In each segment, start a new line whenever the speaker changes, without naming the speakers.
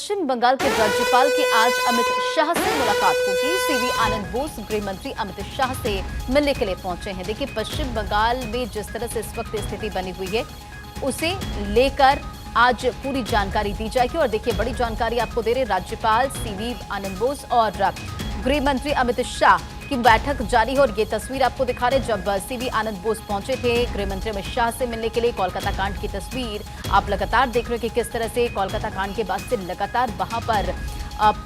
पश्चिम बंगाल के राज्यपाल की आज अमित शाह से मुलाकात होगी। सीवी आनंद बोस गृह मंत्री अमित शाह से मिलने के लिए पहुंचे हैं। देखिए, पश्चिम बंगाल में जिस तरह से इस वक्त स्थिति बनी हुई है, उसे लेकर आज पूरी जानकारी दी जाएगी। और देखिए, बड़ी जानकारी आपको दे रहे राज्यपाल सीवी आनंद बोस और गृह मंत्री अमित शाह की बैठक जारी है। और ये तस्वीर आपको दिखा रहे, जब सीवी आनंद बोस पहुंचे थे गृह मंत्री अमित शाह से मिलने के लिए, कोलकाता कांड की तस्वीर आप लगातार देख रहे हैं कि किस तरह से कोलकाता कांड के बाद से लगातार वहां पर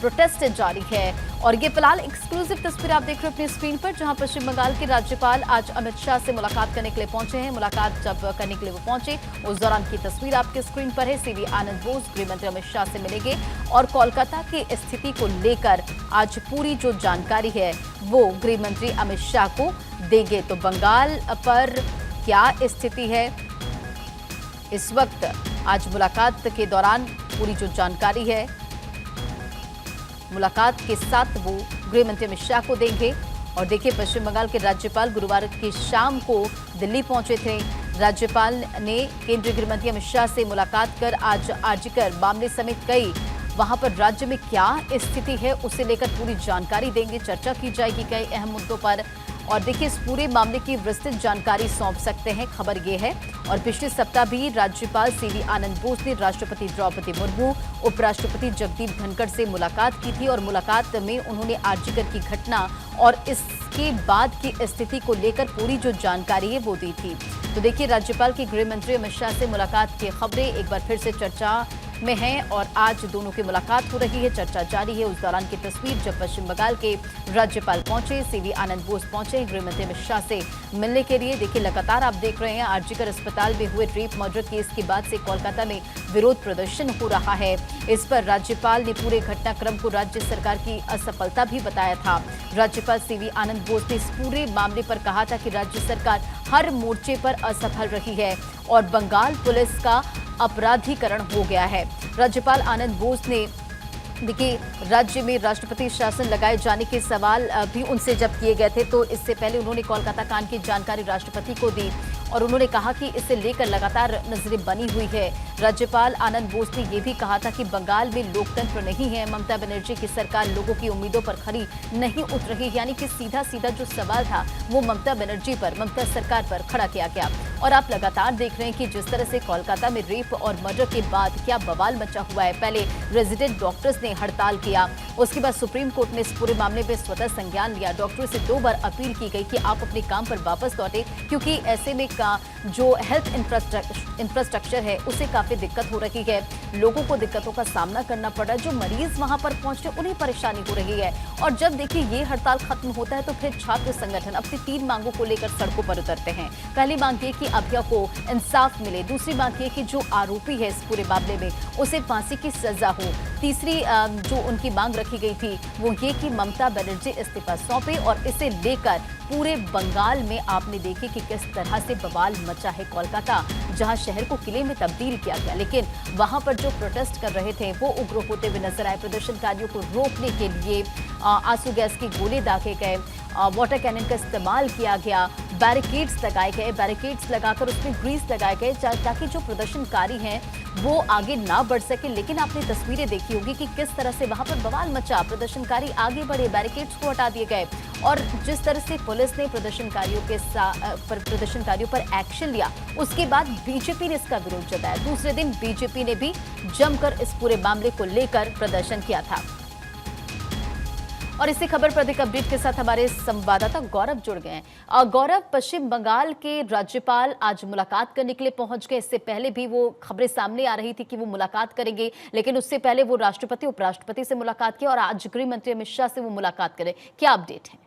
प्रोटेस्ट जारी है। और ये फिलहाल एक्सक्लूसिव तस्वीर आप देख रहे हैं अपनी स्क्रीन पर, जहां पश्चिम बंगाल के राज्यपाल आज अमित शाह से मुलाकात करने के लिए पहुंचे हैं। मुलाकात जब करने के लिए वो पहुंचे, उस दौरान की तस्वीर आपके स्क्रीन पर है। सीवी आनंद बोस गृह मंत्री अमित शाह से मिलेंगे और कोलकाता की स्थिति को लेकर आज पूरी जो जानकारी है वो गृह मंत्री अमित शाह को देंगे। तो बंगाल पर क्या स्थिति है इस वक्त, आज मुलाकात के दौरान पूरी जो जानकारी है मुलाकात के साथ वो गृह मंत्री अमित शाह को देंगे। और देखिए, पश्चिम बंगाल के राज्यपाल गुरुवार की शाम को दिल्ली पहुंचे थे। राज्यपाल ने केंद्रीय गृह मंत्री अमित शाह से मुलाकात कर आज आर्जिकर मामले समेत कई वहां पर राज्य में क्या स्थिति है उसे लेकर पूरी जानकारी देंगे। चर्चा की जाएगी कई अहम मुद्दों पर। और देखिए, इस पूरे मामले की विस्तृत जानकारी सौंप सकते हैं, खबर ये है। और पिछले सप्ताह भी राज्यपाल सीवी आनंद बोस ने राष्ट्रपति द्रौपदी मुर्मू, उपराष्ट्रपति जगदीप धनखड़ से मुलाकात की थी। और मुलाकात में उन्होंने आर्जिकर की घटना और इसके बाद की स्थिति को लेकर पूरी जो जानकारी है वो दी थी। तो देखिए, राज्यपाल की गृह मंत्री अमित शाह से मुलाकात की खबरें एक बार फिर से चर्चा में है और आज दोनों की मुलाकात हो रही है, चर्चा जारी है। उस दौरान की तस्वीर जब पश्चिम बंगाल के राज्यपाल पहुंचे, सीवी आनंद बोस पहुंचे गृह मंत्री अमित शाह से मिलने के लिए। देखिए, लगातार आप देख रहे हैं आर्जिकर अस्पताल में हुए रेप मर्डर केस के बाद से कोलकाता में विरोध प्रदर्शन हो रहा है। इस पर राज्यपाल ने पूरे घटनाक्रम को राज्य सरकार की असफलता भी बताया था। राज्यपाल सीवी आनंद बोस ने इस पूरे मामले पर कहा था कि राज्य सरकार हर मोर्चे पर असफल रही है और बंगाल पुलिस का अपराधीकरण हो गया है। राज्यपाल आनंद बोस ने देखिए, राज्य में राष्ट्रपति शासन लगाए जाने के सवाल भी उनसे जब किए गए थे, तो इससे पहले उन्होंने कोलकाता कांड की जानकारी राष्ट्रपति को दी और उन्होंने कहा कि इसे लेकर लगातार नजरें बनी हुई है। राज्यपाल आनंद बोस ने यह भी कहा था कि बंगाल में लोकतंत्र नहीं है, ममता बनर्जी की सरकार लोगों की उम्मीदों पर खरी नहीं उतर रही। यानी कि सीधा सीधा जो सवाल था वो ममता बनर्जी पर, ममता सरकार पर खड़ा किया गया। और आप लगातार देख रहे हैं कि जिस तरह से कोलकाता में रेप और मर्डर के बाद क्या बवाल मचा हुआ है। पहले रेजिडेंट डॉक्टर्स ने हड़ताल किया, उसके बाद सुप्रीम कोर्ट ने इस पूरे मामले में स्वतः संज्ञान लिया। डॉक्टरों से 2 बार अपील की गई कि आप अपने काम पर वापस लौटे, क्योंकि ऐसे में का जो हेल्थ इंफ्रास्ट्रक्चर है उसे काफी दिक्कत हो रही है। लोगों को दिक्कतों का सामना करना पड़ रहा है, जो मरीज वहां पर पहुंचते उन्हें परेशानी हो रही है। और जब देखिए ये हड़ताल खत्म होता है तो फिर छात्र संगठन अपनी 3 मांगों को लेकर सड़कों पर उतरते हैं। पहली मांग ये कि अभिया को इंसाफ मिले, दूसरी मांग ये कि जो आरोपी है इस पूरे मामले में उसे फांसी की सजा हो, तीसरी जो उनकी मांग रखी गई थी वो ये कि ममता बनर्जी इस्तीफा सौंपे। और इसे लेकर पूरे बंगाल में आपने देखे कि किस तरह से बवाल मचा है। कोलकाता जहां शहर को किले में तब्दील किया गया, लेकिन वहां पर जो प्रोटेस्ट कर रहे थे वो उग्र होते हुए नजर आए। प्रदर्शनकारियों को रोकने के लिए आंसू गैस के गोले दागे गए, वाटर कैनन का इस्तेमाल किया गया, बैरिकेड्स लगाए गए, बैरिकेड्स लगाकर उसमें ग्रीस लगाए गए ताकि जो प्रदर्शनकारी हैं वो आगे ना बढ़ सके। लेकिन आपने तस्वीरें देखी होगी कि किस तरह से वहां पर बवाल मचा, प्रदर्शनकारी आगे बढ़े, बैरिकेड्स को हटा दिए गए। और जिस तरह से पुलिस ने प्रदर्शनकारियों पर एक्शन लिया, उसके बाद बीजेपी ने इसका विरोध जताया। दूसरे दिन बीजेपी ने भी जमकर इस पूरे मामले को लेकर प्रदर्शन किया था। और इसी खबर पर अधिक अपडेट के साथ हमारे संवाददाता गौरव जुड़ गए हैं। गौरव, पश्चिम बंगाल के राज्यपाल आज मुलाकात करने के लिए पहुंच गए। इससे पहले भी वो खबरें सामने आ रही थी कि वो मुलाकात करेंगे, लेकिन उससे पहले वो राष्ट्रपति उपराष्ट्रपति से मुलाकात की और आज गृह मंत्री अमित शाह से वो मुलाकात करें। क्या अपडेट है?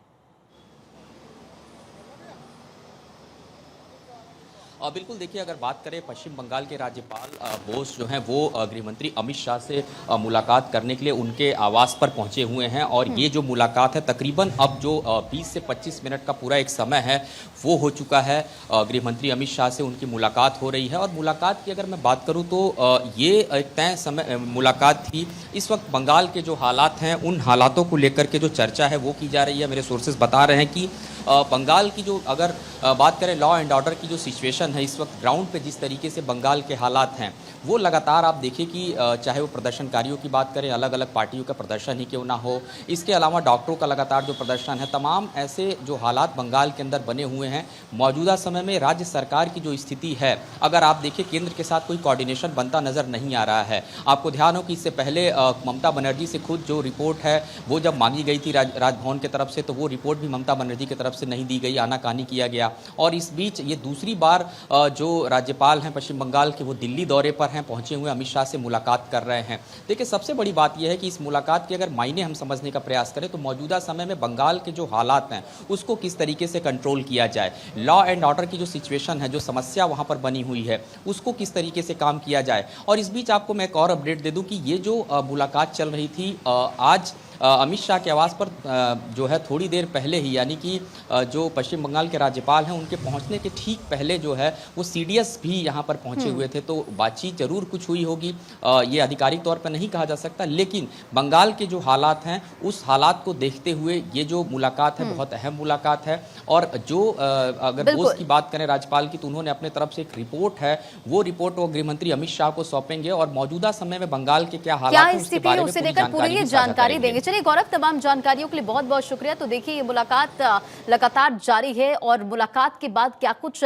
बिल्कुल, देखिए, अगर बात करें पश्चिम बंगाल के राज्यपाल बोस जो हैं वो गृह मंत्री अमित शाह से मुलाकात करने के लिए उनके आवास पर पहुंचे हुए हैं। और ये जो मुलाकात है तकरीबन अब जो 20 से 25 मिनट का पूरा एक समय है वो हो चुका है। गृह मंत्री अमित शाह से उनकी मुलाकात हो रही है। और मुलाकात की अगर मैं बात करूं तो ये एक तय समय मुलाकात थी। इस वक्त बंगाल के जो हालात हैं उन हालातों को लेकर के जो चर्चा है वो की जा रही है। मेरे सोर्सेज बता रहे हैं कि बंगाल की जो अगर बात करें लॉ एंड ऑर्डर की जो सिचुएशन है इस वक्त ग्राउंड पे जिस तरीके से बंगाल के हालात हैं वो लगातार आप देखिए कि चाहे वो प्रदर्शनकारियों की बात करें, अलग अलग पार्टियों का प्रदर्शन ही क्यों ना हो, इसके अलावा डॉक्टरों का लगातार जो प्रदर्शन है, तमाम ऐसे जो हालात बंगाल के अंदर बने हुए हैं। मौजूदा समय में राज्य सरकार की जो स्थिति है, अगर आप देखिए केंद्र के साथ कोई कोऑर्डिनेशन बनता नजर नहीं आ रहा है। आपको ध्यान हो कि इससे पहले ममता बनर्जी से खुद जो रिपोर्ट है वो जब मांगी गई थी राजभवन की तरफ से, तो वो रिपोर्ट भी ममता बनर्जी की तरफ से नहीं दी गई, आनाकानी किया गया। और इस बीच ये दूसरी बार जो राज्यपाल हैं पश्चिम बंगाल के वो दिल्ली दौरे पर हैं, पहुंचे हुए अमित शाह से मुलाकात कर रहे हैं। देखिए सबसे बड़ी बात यह है कि इस मुलाकात के अगर मायने हम समझने का प्रयास करें तो मौजूदा समय में बंगाल के जो हालात हैं उसको किस तरीके से कंट्रोल किया जाए, लॉ एंड ऑर्डर की जो सिचुएशन है, जो समस्या वहां पर बनी हुई है उसको किस तरीके से काम किया जाए। और इस बीच आपको मैं एक और अपडेट दे दूं कि ये जो मुलाकात चल रही थी आज अमित शाह के आवास पर जो है थोड़ी देर पहले ही, यानी कि जो पश्चिम बंगाल के राज्यपाल हैं उनके पहुंचने के ठीक पहले जो है वो सीडीएस भी यहां पर पहुंचे हुए थे। तो बातचीत जरूर कुछ हुई होगी, ये आधिकारिक तौर पर नहीं कहा जा सकता, लेकिन बंगाल के जो हालात हैं उस हालात को देखते हुए ये जो मुलाकात है बहुत अहम मुलाकात है। और जो अगर बोस की बात करें राज्यपाल की, तो उन्होंने अपने तरफ से एक रिपोर्ट है, वो रिपोर्ट वो गृहमंत्री अमित शाह को सौंपेंगे और मौजूदा समय में बंगाल के क्या हालात हैं उसके बारे में पूरी
जानकारी देंगे। चलिए गौरव, तमाम जानकारियों के लिए बहुत बहुत शुक्रिया। तो देखिए ये मुलाकात लगातार जारी है और मुलाकात के बाद क्या कुछ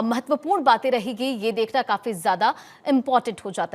महत्वपूर्ण बातें रहेगी ये देखना काफी ज्यादा इंपॉर्टेंट हो जाता है।